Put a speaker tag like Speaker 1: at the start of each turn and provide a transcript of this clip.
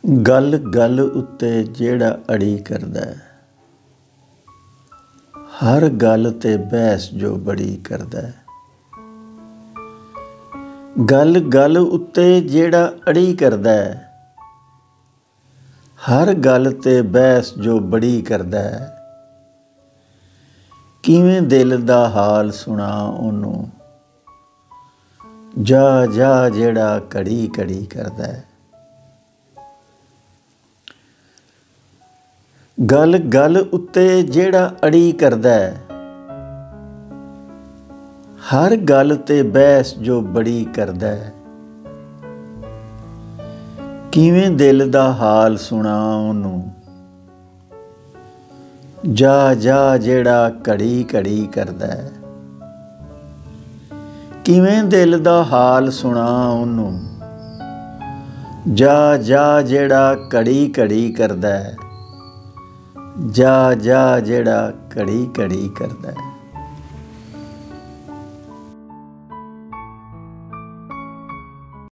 Speaker 1: गल गल उत्ते जेड़ा अड़ी करदा है, हर गल ते बहस जो बड़ी करदा है। गल गल उत्ते जेड़ा अड़ी करदा है, हर गल ते बहस जो बड़ी करदा है। किवें दिल दा हाल सुना ओनू, जा जा जेड़ा घड़ी घड़ी करदा है। गल गल उत्ते जेड़ा अड़ी करदा है, हर गल ते बहस जो बड़ी करदा है। किवें दिल दा हाल सुना ओनू, जा जा जेड़ा घड़ी घड़ी करदा है। किवें दिल दा हाल सुना ओनू, जा जा जेड़ा घड़ी घड़ी करदा है। जा जा जेड़ा घड़ी घड़ी करदा है।